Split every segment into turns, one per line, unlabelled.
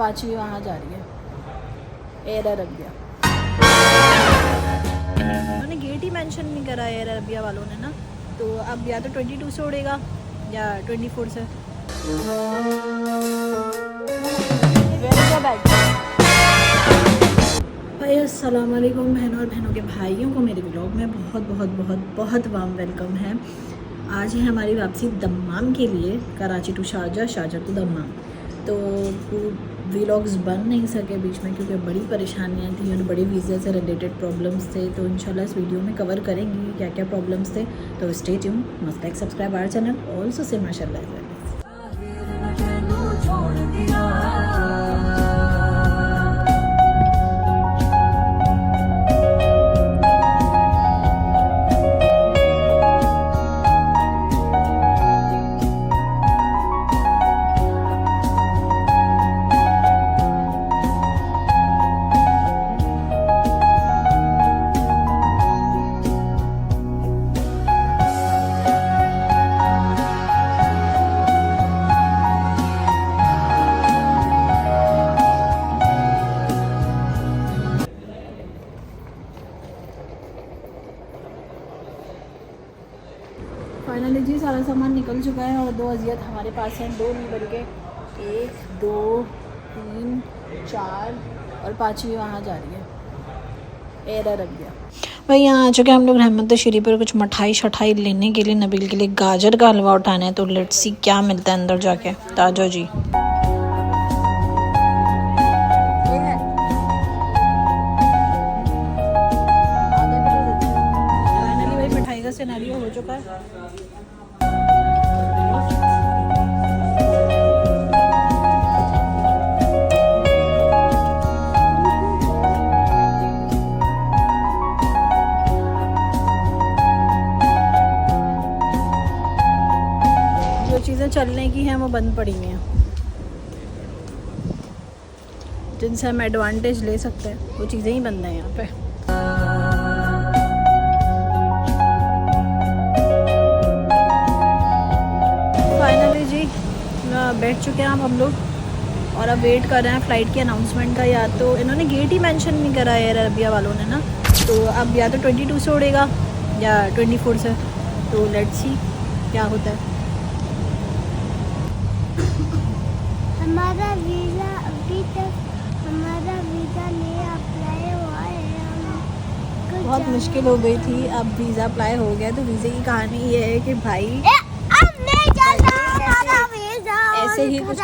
Apache वहाँ जा रही है, एयर अरबिया। उन्होंने गेट ही मेंशन नहीं करा एयर अरबिया वालों ने ना, तो अब या तो 22 से उड़ेगा या 24 से। भाई अस्सलाम वालेकुम बहनों और बहनों के भाइयों को मेरे व्लॉग में बहुत बहुत बहुत बहुत वार्म वेलकम है। आज है हमारी वापसी दम्माम के लिए, Karachi to Sharjah, Sharjah to Dammam. तो व्लॉग्स बन नहीं सके बीच में क्योंकि बड़ी परेशानियां थी और बड़े वीज़ा से रिलेटेड प्रॉब्लम्स थे। तो इंशाल्लाह इस वीडियो में कवर करेंगे क्या क्या प्रॉब्लम्स थे। तो stay tune, must like subscribe our channel, also से माशाल्लाह। फाइनली जी सारा सामान निकल चुका है और दो अजियत हमारे पास हैं, दो नहीं बल्कि 1 2 3 4 और पाँचवीं वहाँ जा रही है, एयर अरबिया। भाई यहाँ आ चुके हैं हम लोग रहमत शरी पर कुछ मिठाई शठाई लेने के लिए, नबील के लिए गाजर का हलवा उठाना है। तो लेट्स सी क्या मिलता है अंदर जाके। ताजो जी मिठाई का सिनेरियो हो चुका है। जो चीज़ें चलने की हैं वो बंद पड़ी हुई हैं, जिनसे हम एडवांटेज ले सकते हैं वो चीज़ें ही बंद हैं यहाँ पे। फाइनली जी बैठ चुके हैं हम लोग और अब वेट कर रहे हैं फ़्लाइट की अनाउंसमेंट का। या तो इन्होंने गेट ही मेंशन नहीं करा एयर अरबिया वालों ने ना, तो अब या तो 22 से उड़ेगा या 24 से। तो लेट्स सी क्या होता है।
हमारा वीज़ा अभी तक नहीं अप्लाई हुआ है।
बहुत मुश्किल हो गई थी, अब वीज़ा अप्लाई हो गया। तो वीज़े की कहानी ये है कि भाई
अब नहीं चलता हमारा वीज़ा,
ऐसे ही कुछ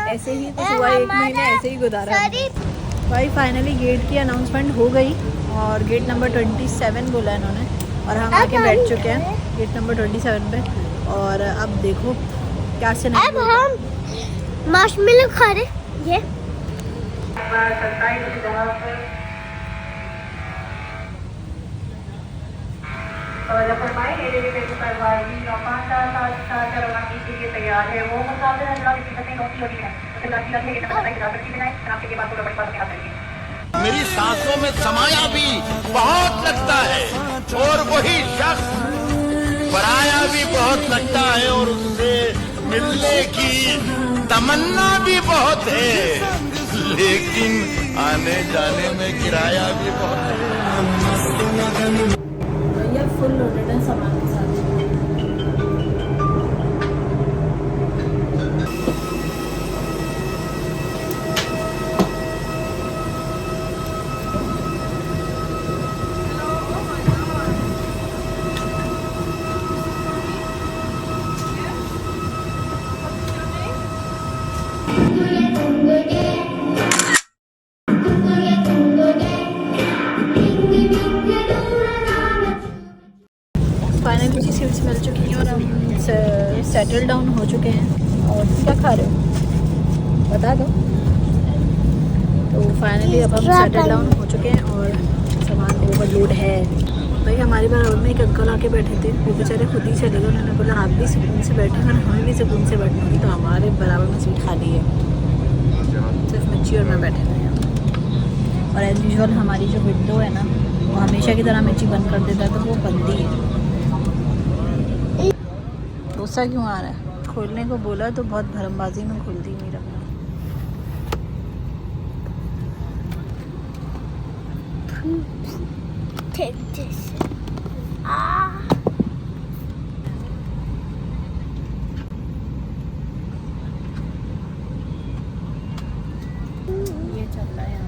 ऐसे ही कुछ हुआ, 1 महीने ऐसे ही गुजारा। भाई फाइनली गेट की अनाउंसमेंट हो गई और गेट नंबर 27 बोला इन्होंने और हम आके बैठ चुके हैं गेट नंबर 27 पे। और अब देखो क्या से
अब हम मार्शमेलो खा रहे ये।
तैयार है वो मुसाफिर मेरी सांसों में समाया भी बहुत लगता है और वही शख्स पराया भी बहुत लगता है और उससे मिलने की तमन्ना भी बहुत है, लेकिन आने जाने में किराया भी बहुत है।
भैया फुल लोडेड है सामान के साथ। फाइनली मुझे सीट्स मिल चुकी हैं और हम सेटल डाउन हो चुके हैं। और क्या खा रहे हो बता दो। तो फाइनली अब हम सेटल डाउन हो चुके हैं और सामान ओवरलोड है। भाई हमारे बराबर में एक अंकल आके बैठे थे, वो बेचारे खुद ही चले गए। उन्होंने बोला आप भी सुकून से बैठे हैं, हमें भी सुकून से बैठना होगी। तो हमारे बराबर में सीट खाली है, सिर्फ मिर्ची और मैं बैठे हुए हैं। और एज यूजुअल हमारी जो विंडो है ना, वो हमेशा की तरह मिर्ची बंद कर देता है, तो वो बंद ही है। गुस्सा क्यों आ रहा है? खोलने को बोला तो बहुत भरमबाजी में खोल दी मेरा।
Take this. Ah.
ये चल रहा है यहाँ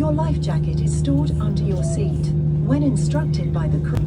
Your life jacket is stored under your seat. When instructed by the crew,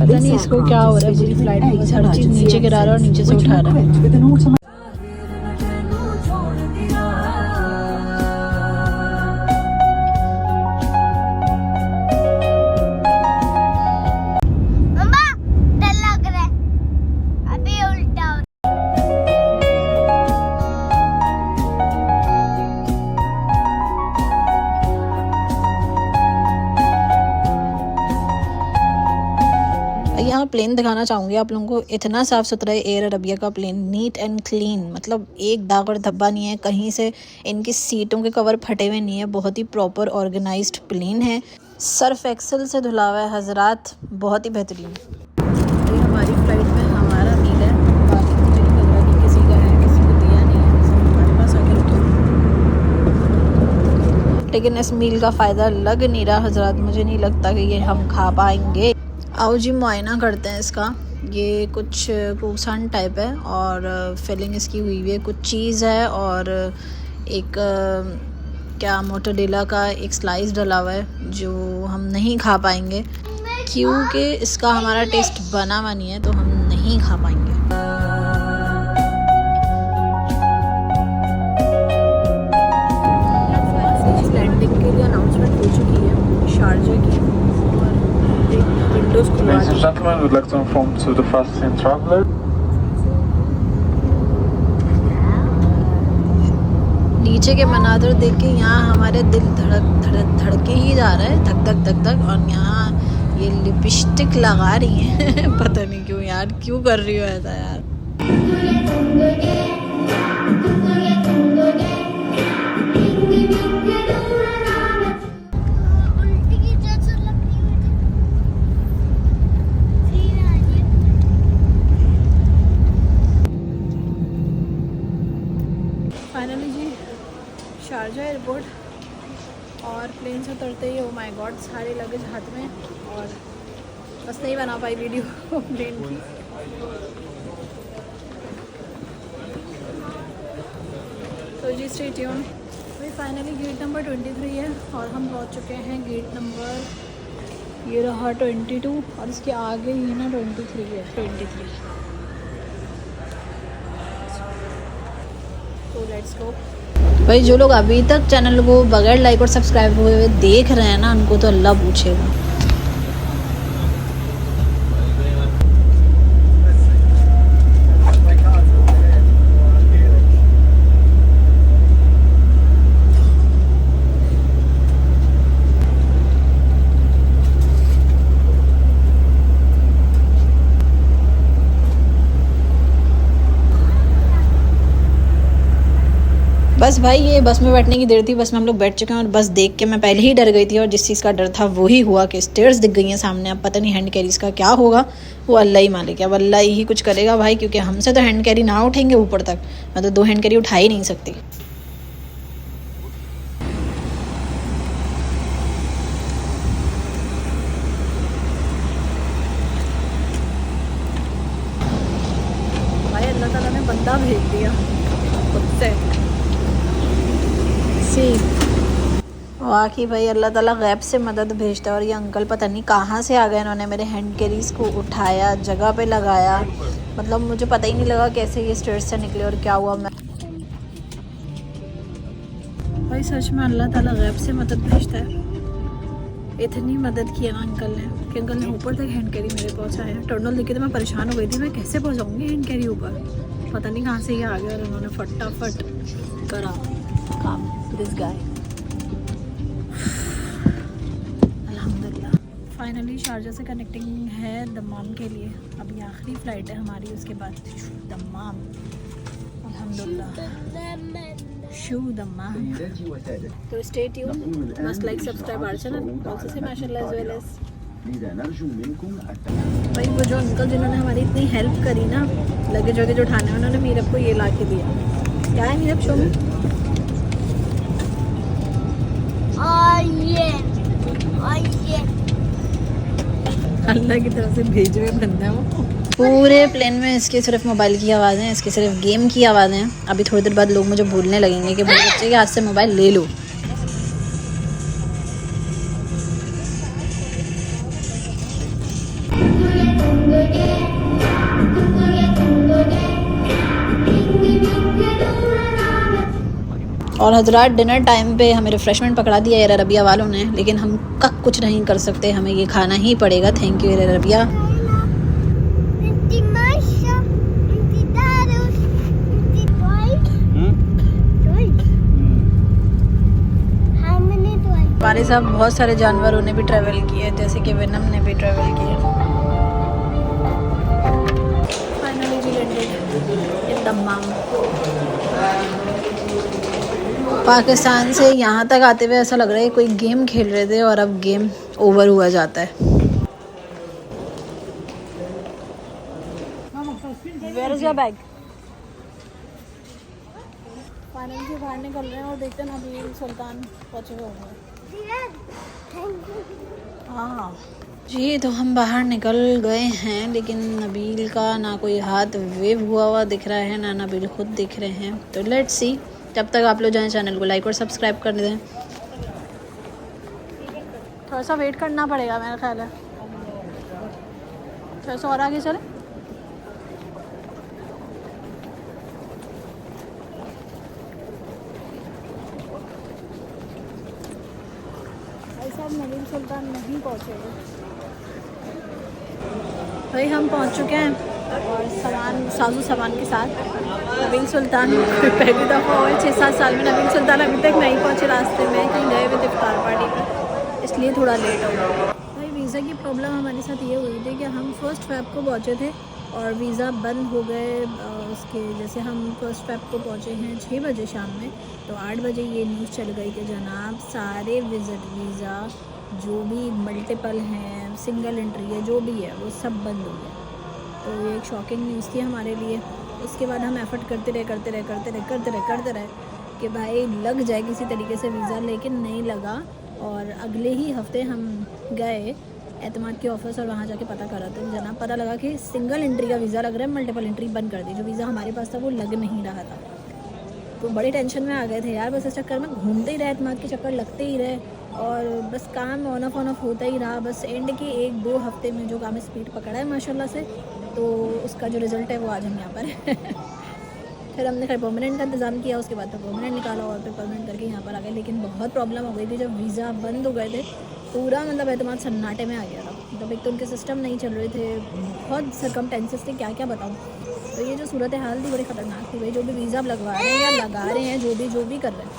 पता नहीं इसको क्या हो रहा है पूरी फ्लाइट में, बस हर चीज़ नीचे गिरा रहा है और नीचे से
which
उठा
are
रहा है.
equipped with an automatic
मम्मा डर लग रहा है, अभी उल्टा हो.
यहाँ प्लेन दिखाना चाहूँगी आप लोगों को. इतना साफ़ सुथरा है एयर अरबिया का प्लेन, नीट एंड क्लीन. मतलब एक दाग और धब्बा नहीं है कहीं से. इनकी सीटों के कवर फटे हुए नहीं है. बहुत ही प्रॉपर ऑर्गेनाइज्ड प्लेन है. सर्फ एक्सेल से धुला हुआ है हजरात, बहुत ही बेहतरीन. ये हमारी फ़्लाइट में हमारा मील है. बाकी मुझे नहीं लग रहा कि किसी का है, किसी को दिया नहीं है. बस हमारे पास आके रुके. लेकिन इस मील का फ़ायदा लग नहीं रहा हजरात. मुझे नहीं लगता कि ये हम खा पाएंगे. आओ जी मुआयना करते हैं इसका. ये कुछ क्रूसान टाइप है और फिलिंग इसकी हुई हुई है. कुछ चीज़ है और एक क्या मोटोडेला का एक स्लाइस डला हुआ है जो हम नहीं खा पाएंगे क्योंकि इसका हमारा टेस्ट बना हुआ नहीं है, तो हम नहीं खा पाएंगे. लैंडिंग के लिए अनाउंसमेंट हो चुकी है शारजा की.
Ladies and gentlemen, we'd like to inform to the fast-in traveler.
नीचे के मनाज़र देख के यहाँ हमारे दिल धड़के ही जा रहा है, धक धक धक धक. और यहाँ ये लिपस्टिक लगा रही हैं पता नहीं क्यों यार, क्यों कर रही हो ऐसा यार.
उल्टी की जैसे लगती है.
फाइनली जी शारजा एयरपोर्ट. और प्लेन से उतरते ही ओ माय गॉड सारे लगेज हाथ में. और बस नहीं बना पाई वीडियो प्लेन की. तो जी स्टे ट्यून. अभी फाइनली गेट नंबर 23 है और हम पहुंच चुके हैं गेट नंबर, ये रहा 22 और इसके आगे ही ना 23 है. 23 तो लेट्स गो. भाई जो लोग अभी तक चैनल को बगैर लाइक और सब्सक्राइब हुए देख रहे हैं ना, उनको तो अल्लाह पूछेगा. बस भाई ये बस में बैठने की देर थी. बस में हम लोग बैठ चुके हैं और बस देख के मैं पहले ही डर गई थी. और जिस चीज़ का डर था वही हुआ कि स्टेयर्स दिख गई हैं सामने. अब पता नहीं हैंड कैरीज का क्या होगा, वो अल्लाह ही मालिक है. अब अल्लाह ही कुछ करेगा भाई, क्योंकि हमसे तो हैंड कैरी ना उठेंगे ऊपर तक. मैं तो 2 हैंड कैरी उठा ही नहीं सकती. भाई अल्लाह ताला ने बंदा भेज दिया खुद से. वाकई भाई अल्लाह ताला गैब से मदद भेजता है. और ये अंकल पता नहीं कहाँ से आ गए. इन्होंने मेरे हैंड कैरीज को उठाया, जगह पे लगाया. मतलब मुझे पता ही नहीं लगा कैसे ये स्टेयर्स से निकले और क्या हुआ. मैं भाई सच में अल्लाह ताला गैब से मदद भेजता है. इतनी मदद की है ना अंकल ने कि अंकल ने ऊपर तक हैंड कैरी मेरे पहुँचाया. टर्नल देख के तो मैं परेशान हो गई थी, मैं कैसे पहुँचाऊँगी हैंड कैरी ऊपर. पता नहीं कहाँ से ये आ गया और उन्होंने फटाफट करा काम. This guy. अल्हम्दुलिल्लाह फाइनली शारजा से कनेक्टिंग है दम्माम के लिए. अभी आखिरी फ़्लाइट है हमारी, उसके बाद दम्माम. अल्हम्दुलिल्लाह. to Dammam. So stay tuned. Must like, subscribe our channel. Also say mashallah as well as. भाई वो जो अंकल जिन्होंने हमारी इतनी हेल्प करी ना लगेज वगेज उठाने, उन्होंने मीरब को ये ला के दिया। क्या है मीरब शो में? अल्लाह की तरफ से भेजे हुए बंदा है वो। पूरे प्लेन में इसके सिर्फ मोबाइल की आवाज़ें, इसके सिर्फ गेम की आवाज़ें। अभी थोड़ी देर बाद लोग मुझे भूलने लगेंगे कि मेरे बच्चे के हाथ से मोबाइल ले लो। और हजरात डिनर टाइम पे हमें रिफ्रेशमेंट पकड़ा दिया एयर अरबिया वालों ने, लेकिन हम कुछ नहीं कर सकते, हमें ये खाना ही पड़ेगा। Thank you air Arabia. हमारे साथ बहुत सारे जानवरों ने भी ट्रैवल किए, जैसे कि वेनम ने भी ट्रैवल किया। Finally we landed in Dammam. Pakistan से यहाँ तक आते हुए ऐसा लग रहा है कोई गेम खेल रहे थे और अब गेम ओवर हुआ जाता है। Where is your bag? Finally से बाहर निकल रहे हैं और देखते हैं नबील सुल्तान पहुँचे हुए होंगे। हाँ जी, तो हम बाहर निकल गए हैं, लेकिन नबील का ना कोई हाथ वेव हुआ दिख रहा है, ना नबील खुद दिख रहे हैं। तो लेट्स सी, जब तक आप लोग जाएं चैनल को लाइक और सब्सक्राइब कर दें। थोड़ा सा वेट करना पड़ेगा मेरा ख्याल है, थोड़ा सा और आगे चले। ऐसा नबील सुल्तान नहीं पहुँचे भाई, हम पहुँच चुके हैं और साजू सामान के साथ। नबील सुल्तान पहली दफ़ा हुए 6-7 साल में नबील सुल्तान अभी तक नहीं पहुँचे रास्ते में, कि गए हुए इफ्तार पार्टी पर, इसलिए थोड़ा लेट हो गया। भाई वीज़ा की प्रॉब्लम हमारे साथ ये हुई थी कि हम 1 फ़रवरी को पहुँचे थे और वीज़ा बंद हो गए उसके, जैसे हम 1 फ़रवरी को पहुँचे हैं 6 बजे शाम में, तो 8 बजे ये न्यूज़ चल गई कि जनाब सारे विज़िट वीज़ा जो भी मल्टीपल हैं, सिंगल एंट्री है, जो भी है वो सब बंद हो गया। तो ये एक शॉकिंग न्यूज़ थी हमारे लिए। उसके बाद हम एफ़र्ट करते रहे कि भाई लग जाए किसी तरीके से वीज़ा, लेकिन नहीं लगा। और अगले ही हफ्ते हम गए एतमाद के ऑफिस और वहाँ जाके पता करा, तो जनाब पता लगा कि सिंगल एंट्री का वीज़ा लग रहा है, मल्टीपल एंट्री बंद कर दी। जो वीज़ा हमारे पास था वो लग नहीं रहा था, तो बड़े टेंशन में आ गए थे यार। बस इस चक्कर में घूमते ही रहे, एतमाद के चक्कर लगते ही रहे और बस काम ऑन ऑफ होता ही रहा। बस एंड के 1-2 हफ्ते में जो काम स्पीड पकड़ा है माशाल्लाह से, तो उसका जो रिज़ल्ट है वो आज हम यहाँ पर फिर हमने खैर परमानेंट का इंतज़ाम किया, उसके बाद तो परमानेंट निकाला और फिर परमानेंट करके यहाँ पर आ गए। लेकिन बहुत प्रॉब्लम हो गई थी जब वीज़ा बंद हो गए थे, पूरा मतलब एतमाद सन्नाटे में आ गया था। मतलब एक तो उनके सिस्टम नहीं चल रहे थे, बहुत सरकमटेंसेस थे, क्या क्या बताऊँ। तो ये जो सूरत हाल थी बड़ी ख़तरनाक थी भाई। जो भी वीज़ा लगवा रहे हैं या लगा रहे हैं, जो भी कर रहे हैं,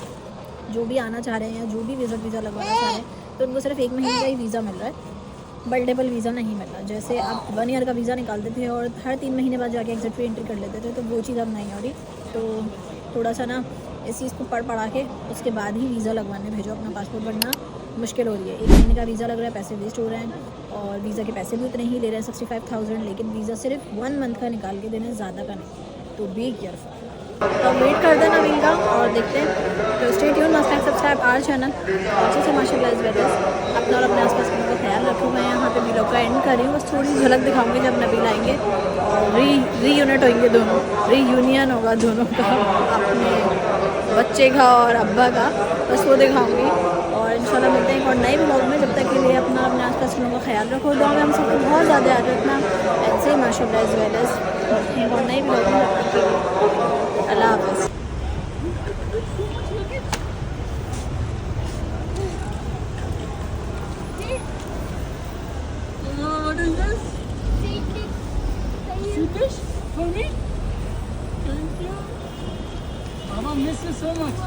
जो भी आना चाह रहे हैं या जो भी वीज़ा लगवाना चाह रहे हैं, तो उनको सिर्फ 1 महीने का ही वीज़ा मिल रहा है, मल्टीपल वीज़ा नहीं मिल रहा। जैसे आप 1 ईयर का वीज़ा निकालते थे और हर 3 महीने बाद जाके एग्जिट पे एंट्री कर लेते थे, तो वो चीज़ अब नहीं हो रही। तो थोड़ा सा ना इस चीज़ को पढ़ा के उसके बाद ही वीज़ा लगवाने भेजो अपना पासपोर्ट, वरना मुश्किल हो रही है। 1 महीने का वीज़ा लग रहा है, पैसे वेस्ट हो रहे हैं और वीज़ा के पैसे भी उतने ही ले रहे हैं 65,000, लेकिन वीज़ा सिर्फ 1 मंथ का निकाल के देने, ज़्यादा का नहीं। तो बी केयरफुल। तो वेट कर देना नबील का और देखते हैं। तो stay tune, must like subscribe our channel. अच्छे से माशाल्लाह इस वजह अपना और अपने आसपास का ख्याल रखूँ। मैं यहाँ पे वीडियो का एंड कर रही हूँ, बस थोड़ी झलक दिखाऊंगी जब नबील आएंगे और रीयूनिट होंगे दोनों, रीयूनियन होगा दोनों का, अपने बच्चे का और अब्बा का, बस वो दिखाऊँगी। और इंशाल्लाह मिलते हैं और नए व्लॉग में। जब तक के लिए अपना अपने आसपास लोगों का ख्याल रखो, दुआ में हम सबको बहुत ज़्यादा याद रखना। ऐसे ही माशाल्लाह इस वजह और नए व्लॉग में। जब तक के लिए अल्लाह हाफ़िज़।
What is this? Sweet fish for me? Thank you. Mama, miss you so much.